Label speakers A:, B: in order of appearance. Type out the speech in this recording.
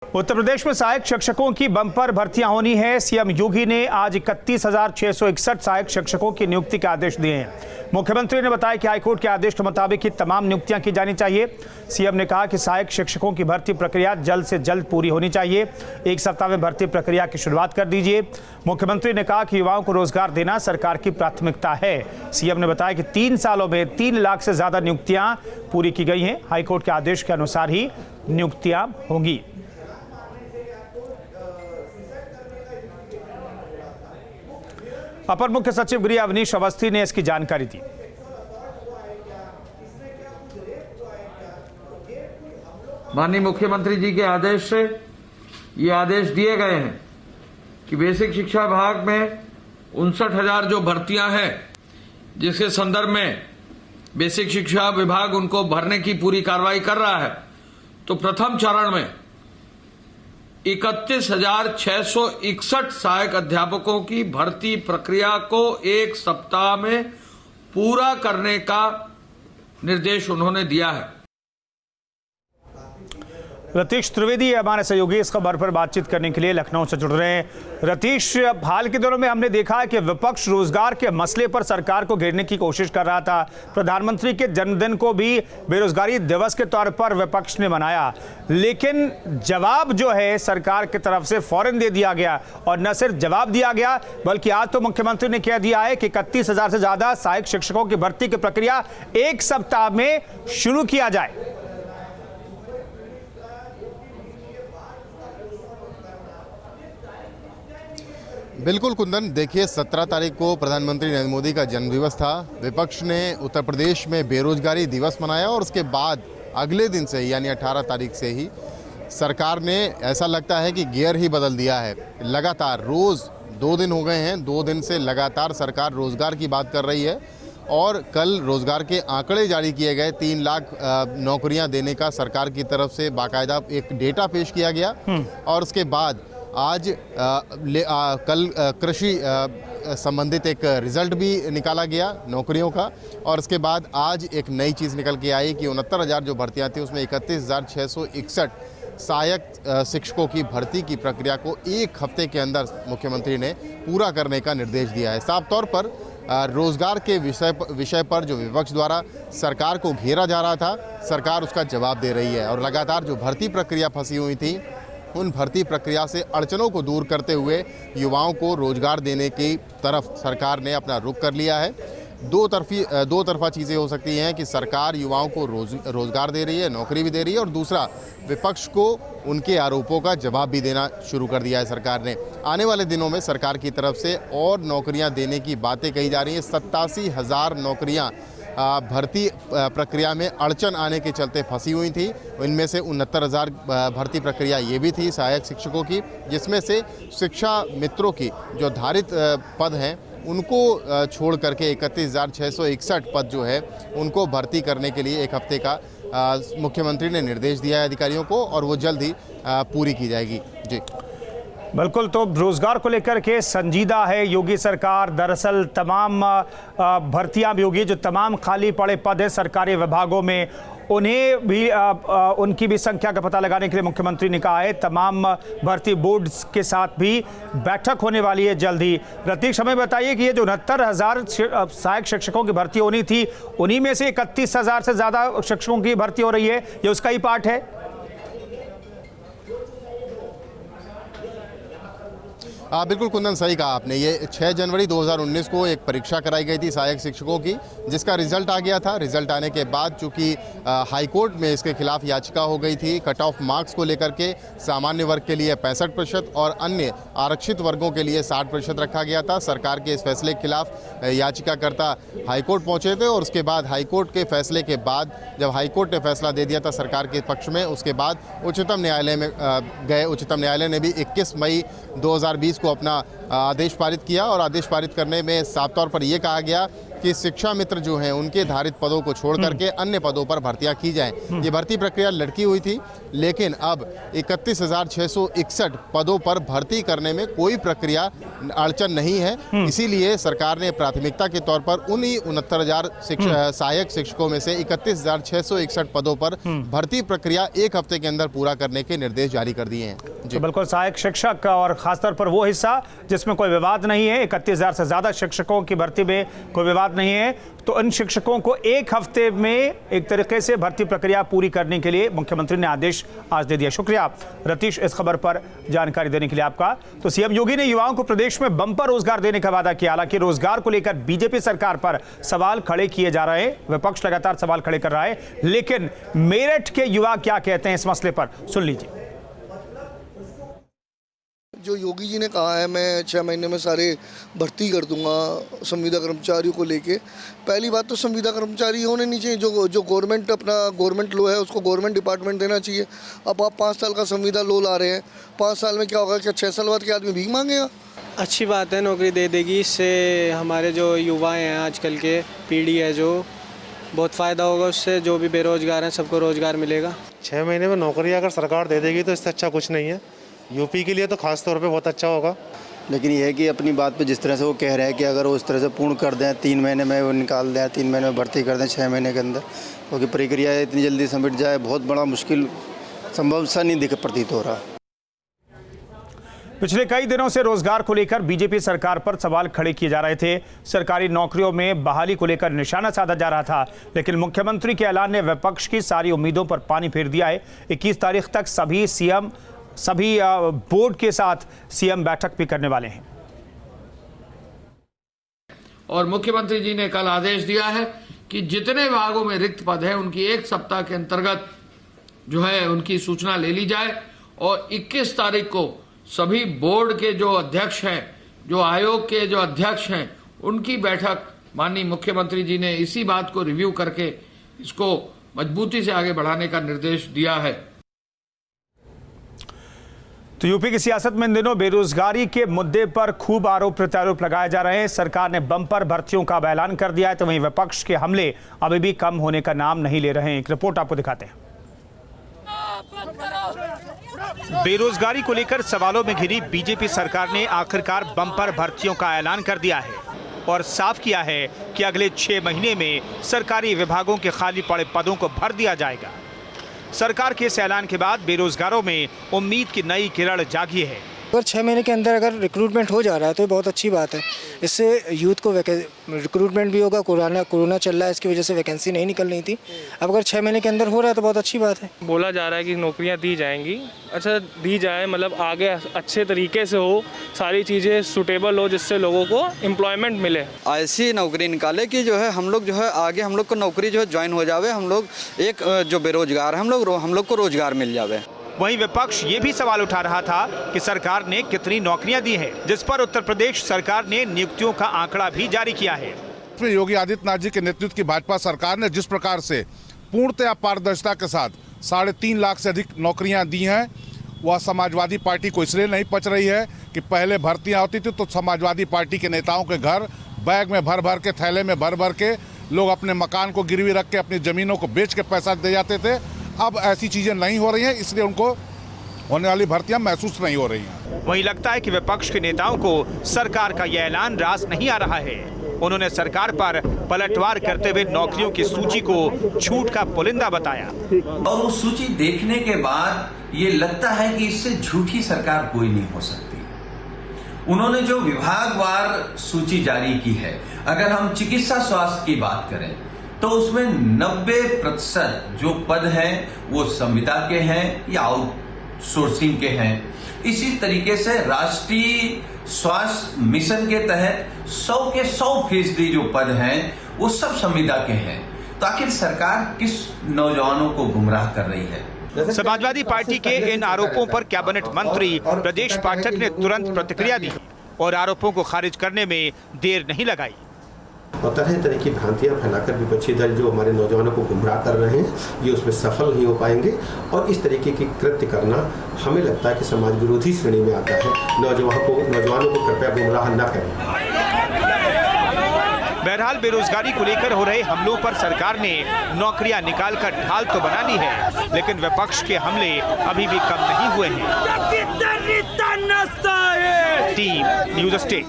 A: उत्तर प्रदेश में सहायक शिक्षकों की बम्पर भर्तियां होनी है। सीएम योगी ने आज 31,661 सहायक शिक्षकों की नियुक्ति के आदेश दिए हैं। मुख्यमंत्री ने बताया कि हाईकोर्ट के आदेश के मुताबिक ही तमाम नियुक्तियां की जानी चाहिए। सीएम ने कहा कि सहायक शिक्षकों की भर्ती प्रक्रिया जल्द से जल्द पूरी होनी चाहिए। एक सप्ताह में भर्ती प्रक्रिया की शुरुआत कर दीजिए। मुख्यमंत्री ने कहा कि युवाओं को रोजगार देना सरकार की प्राथमिकता है। सीएम ने बताया कि 3 सालों में 3 लाख से ज्यादा नियुक्तियां पूरी की गई हैं। हाईकोर्ट के आदेश के अनुसार ही नियुक्तियां होंगी। अपर मुख्य सचिव गृह अवनीश अवस्थी ने इसकी जानकारी दी।
B: माननीय मुख्यमंत्री जी के आदेश से ये आदेश दिए गए हैं कि बेसिक शिक्षा विभाग में 59,000 जो भर्तियां हैं, जिसके संदर्भ में बेसिक शिक्षा विभाग उनको भरने की पूरी कार्रवाई कर रहा है, तो प्रथम चरण में 31,661 सहायक अध्यापकों की भर्ती प्रक्रिया को 1 सप्ताह में पूरा करने का निर्देश उन्होंने दिया है।
A: रतीश त्रिवेदी हमारे सहयोगी इस खबर पर बातचीत करने के लिए लखनऊ से जुड़ रहे हैं। रतीश, हाल के दिनों में हमने देखा है कि विपक्ष रोजगार के मसले पर सरकार को घेरने की कोशिश कर रहा था। प्रधानमंत्री के जन्मदिन को भी बेरोजगारी दिवस के तौर पर विपक्ष ने मनाया, लेकिन जवाब जो है सरकार की तरफ से फौरन दे दिया गया। और न सिर्फ जवाब दिया गया, बल्कि आज तो मुख्यमंत्री ने कह दिया है कि 31,000 से ज्यादा सहायक शिक्षकों की भर्ती की प्रक्रिया 1 सप्ताह में शुरू किया जाए।
C: बिल्कुल कुंदन, देखिए 17 तारीख को प्रधानमंत्री नरेंद्र मोदी का जन्मदिवस था। विपक्ष ने उत्तर प्रदेश में बेरोजगारी दिवस मनाया और उसके बाद अगले दिन से यानी 18 तारीख से ही सरकार ने ऐसा लगता है कि गियर ही बदल दिया है। लगातार रोज़ 2 दिन हो गए हैं, 2 दिन से लगातार सरकार रोज़गार की बात कर रही है। और कल रोज़गार के आंकड़े जारी किए गए, 3 लाख नौकरियां देने का सरकार की तरफ से बाकायदा एक डेटा पेश किया गया। और उसके बाद आज कल कृषि संबंधित एक रिज़ल्ट भी निकाला गया नौकरियों का। और उसके बाद आज एक नई चीज़ निकल के आई कि 69,000 जो भर्तियां थी उसमें 31,661 सहायक शिक्षकों की भर्ती की प्रक्रिया को 1 हफ्ते के अंदर मुख्यमंत्री ने पूरा करने का निर्देश दिया है। साफ तौर पर रोज़गार के विषय पर जो विपक्ष द्वारा सरकार को घेरा जा रहा था, सरकार उसका जवाब दे रही है। और लगातार जो भर्ती प्रक्रिया फंसी हुई थी, उन भर्ती प्रक्रिया से अड़चनों को दूर करते हुए युवाओं को रोजगार देने की तरफ सरकार ने अपना रुख कर लिया है। दो तरफा चीज़ें हो सकती हैं कि सरकार युवाओं को रोजगार दे रही है, नौकरी भी दे रही है, और दूसरा विपक्ष को उनके आरोपों का जवाब भी देना शुरू कर दिया है सरकार ने। आने वाले दिनों में सरकार की तरफ से और नौकरियां देने की बातें कही जा रही हैं। 87,000 नौकरियां भर्ती प्रक्रिया में अड़चन आने के चलते फंसी हुई थी। इनमें से 69,000 भर्ती प्रक्रिया ये भी थी सहायक शिक्षकों की, जिसमें से शिक्षा मित्रों की जो धारित पद हैं उनको छोड़ करके 31,661 पद जो है उनको भर्ती करने के लिए 1 हफ्ते का मुख्यमंत्री ने निर्देश दिया है अधिकारियों को, और वो जल्द ही पूरी की जाएगी। जी
A: बिल्कुल, तो रोजगार को लेकर के संजीदा है योगी सरकार। दरअसल तमाम भर्तियां भी होगी, जो तमाम खाली पड़े पद हैं सरकारी विभागों में, उन्हें भी उनकी भी संख्या का पता लगाने के लिए मुख्यमंत्री ने कहा है। तमाम भर्ती बोर्ड्स के साथ भी बैठक होने वाली है जल्द ही। रतीश, हमें बताइए कि ये जो 69,000 सहायक शिक्षकों की भर्ती होनी थी, उन्हीं में से 31,000 से ज़्यादा शिक्षकों की भर्ती हो रही है, ये उसका ही पार्ट है?
C: बिल्कुल कुंदन, सही कहा आपने। ये 6 जनवरी 2019 को एक परीक्षा कराई गई थी सहायक शिक्षकों की, जिसका रिजल्ट आ गया था। रिजल्ट आने के बाद चूंकि हाईकोर्ट में इसके खिलाफ याचिका हो गई थी कट ऑफ मार्क्स को लेकर के, सामान्य वर्ग के लिए 65% और अन्य आरक्षित वर्गों के लिए 60% रखा गया था। सरकार के इस फैसले के खिलाफ याचिकाकर्ता हाईकोर्ट पहुंचे थे, और उसके बाद हाईकोर्ट के फैसले के बाद जब हाईकोर्ट ने फैसला दे दिया था सरकार के पक्ष में, उसके बाद उच्चतम न्यायालय में गए। उच्चतम न्यायालय ने भी 21 मई 2020 को अपना आदेश पारित किया, और आदेश पारित करने में साफ तौर पर यह कहा गया कि शिक्षा मित्र जो हैं उनके धारित पदों को छोड़ करके अन्य पदों पर भर्तियां की जाएं। ये भर्ती प्रक्रिया लटकी हुई थी, लेकिन अब 31,661 पदों पर भर्ती करने में कोई प्रक्रिया अड़चन नहीं है। इसीलिए सरकार ने प्राथमिकता के तौर पर उन्हीं 69,000 सहायक शिक्षकों में से 31,661 पदों पर भर्ती प्रक्रिया एक हफ्ते के अंदर पूरा करने के निर्देश जारी कर दिए हैं।
A: तो बिल्कुल सहायक शिक्षक और खासतौर पर वो हिस्सा जिसमें कोई विवाद नहीं है, 31,000 से ज्यादा शिक्षकों की भर्ती में कोई विवाद नहीं है, तो इन शिक्षकों को एक हफ्ते में एक तरीके से भर्ती प्रक्रिया पूरी करने के लिए मुख्यमंत्री ने आदेश आज दे दिया। शुक्रिया रतीश इस खबर पर जानकारी देने के लिए आपका। तो सीएम योगी ने युवाओं को प्रदेश में बंपर रोजगार देने का वादा किया। हालांकि रोजगार को लेकर बीजेपी सरकार पर सवाल खड़े किए जा रहे हैं, विपक्ष लगातार सवाल खड़े कर रहा है, लेकिन मेरठ के युवा क्या कहते हैं इस मसले पर, सुन लीजिए।
D: जो योगी जी ने कहा है मैं 6 महीने में सारे भर्ती कर दूंगा संविदा कर्मचारियों को लेके। पहली बात तो संविदा कर्मचारी होने नहीं चाहिए, जो गवर्नमेंट अपना गवर्नमेंट लो है उसको गवर्नमेंट डिपार्टमेंट देना चाहिए। अब आप 5 साल का संविदा लो ला रहे हैं, 5 साल में क्या होगा, क्या 6 साल बाद के आदमी भीख मांगेगा?
E: अच्छी बात है, नौकरी दे देगी, इससे हमारे जो युवा हैं आजकल के पीढ़ी है जो बहुत फ़ायदा होगा उससे, जो भी बेरोजगार हैं सबको रोज़गार मिलेगा।
F: 6 महीने में नौकरी अगर सरकार दे देगी तो इससे अच्छा कुछ नहीं है। यूपी के लिए तो खास तौर पे बहुत अच्छा होगा।
G: लेकिन यह है कि अपनी बात पे जिस तरह से वो कह रहे हैं कि अगर वो उस तरह से पूर्ण कर दें, 3 महीने में वो निकाल दें, 3 महीने में भर्ती कर दें 6 महीने के अंदर, क्योंकि प्रक्रिया इतनी जल्दी समिट जाए बहुत बड़ा मुश्किल संभव सा नहीं दिख प्रतीत हो रहा।
A: पिछले कई दिनों से रोजगार को लेकर बीजेपी सरकार पर सवाल खड़े किए जा रहे थे। सरकारी नौकरियों में बहाली को लेकर निशाना साधा जा रहा था, लेकिन मुख्यमंत्री के ऐलान ने विपक्ष की सारी उम्मीदों पर पानी फेर दिया है। 21 तारीख तक सभी बोर्ड के साथ सीएम बैठक भी करने वाले हैं।
B: और मुख्यमंत्री जी ने कल आदेश दिया है कि जितने विभागों में रिक्त पद है उनकी 1 सप्ताह के अंतर्गत जो है उनकी सूचना ले ली जाए, और 21 तारीख को सभी बोर्ड के जो अध्यक्ष हैं, जो आयोग के जो अध्यक्ष हैं, उनकी बैठक माननीय मुख्यमंत्री जी ने इसी बात को रिव्यू करके इसको मजबूती से आगे बढ़ाने का निर्देश दिया है।
A: तो यूपी की सियासत में इन दिनों बेरोजगारी के मुद्दे पर खूब आरोप प्रत्यारोप लगाए जा रहे हैं। सरकार ने बम्पर भर्तियों का ऐलान कर दिया है, तो वहीं विपक्ष के हमले अभी भी कम होने का नाम नहीं ले रहे हैं। एक रिपोर्ट आपको दिखाते हैं। बेरोजगारी को लेकर सवालों में घिरी बीजेपी सरकार ने आखिरकार बम्पर भर्तियों का ऐलान कर दिया है और साफ किया है कि अगले 6 महीने में सरकारी विभागों के खाली पड़े पदों को भर दिया जाएगा। सरकार के इस ऐलान के बाद बेरोजगारों में उम्मीद की नई किरण जागी है।
E: अगर 6 महीने के अंदर अगर रिक्रूटमेंट हो जा रहा है तो बहुत अच्छी बात है। इससे यूथ को रिक्रूटमेंट भी होगा। कोरोना चल रहा है, इसकी वजह से वैकेंसी नहीं निकल रही थी। अब अगर 6 महीने के अंदर हो रहा है तो बहुत अच्छी बात है।
H: बोला जा रहा है कि नौकरियां दी जाएंगी, अच्छा दी जाए, मतलब आगे अच्छे तरीके से हो, सारी चीज़ें सूटेबल हो, जिससे लोगों को एम्प्लॉयमेंट मिले।
G: ऐसी नौकरी निकाले कि जो है हम लोग जो है आगे हम लोग को नौकरी जो है ज्वाइन हो जावे, हम लोग एक जो बेरोजगार है हम लोग को रोजगार मिल जावे।
A: वहीं विपक्ष ये भी सवाल उठा रहा था कि सरकार ने कितनी नौकरियां दी हैं, जिस पर उत्तर प्रदेश सरकार ने नियुक्तियों का आंकड़ा भी जारी किया है।
I: योगी आदित्यनाथ जी के नेतृत्व की भाजपा सरकार ने जिस प्रकार से पूर्णतया पारदर्शिता के साथ 3.5 लाख से अधिक नौकरियां दी हैं, वह समाजवादी पार्टी को इसलिए नहीं पच रही है कि पहले भर्तियां होती थी तो समाजवादी पार्टी के नेताओं के घर बैग में भर भर के, थैले में भर भर के लोग अपने मकान को गिरवी रख के अपनी जमीनों को बेच के पैसा दे जाते थे। अब ऐसी चीजें नहीं हो रही हैं, इसलिए उनको होने वाली भर्तियां महसूस नहीं हो रही हैं।
A: वहीं लगता है कि विपक्ष के नेताओं को सरकार का यह ऐलान रास नहीं आ रहा है। उन्होंने सरकार पर पलटवार करते हुए नौकरियों की सूची को झूठ का पुलिंदा बताया।
J: और उस सूची देखने के बाद ये लगता है कि इससे झूठी सरकार कोई नहीं हो सकती। उन्होंने जो विभागवार सूची जारी की है, अगर हम चिकित्सा स्वास्थ्य की बात करें तो उसमें 90% जो पद हैं वो संविदा के हैं या आउटसोर्सिंग के हैं। इसी तरीके से राष्ट्रीय स्वास्थ्य मिशन के तहत 100 के 100% जो पद हैं वो सब संविदा के हैं। तो आखिर सरकार किस नौजवानों को गुमराह कर रही है?
A: समाजवादी पार्टी के इन आरोपों पर कैबिनेट मंत्री ब्रजेश पाठक ने तुरंत प्रतिक्रिया दी और आरोपों को खारिज करने में देर नहीं लगाई।
K: और तरह तरह की भ्रांतियां फैलाकर विपक्षी दल जो हमारे नौजवानों को गुमराह कर रहे हैं, ये उसमें सफल नहीं हो पाएंगे। और इस तरीके की कृत्य करना हमें लगता है कि समाज विरोधी श्रेणी में आता है। नौजवानों को कृपया गुमराह न करें।
A: बहरहाल बेरोजगारी को लेकर हो रहे हमलों पर सरकार ने नौकरियां निकालकर ढाल तो बना ली है, लेकिन विपक्ष के हमले अभी भी कम नहीं हुए हैं। Team news state.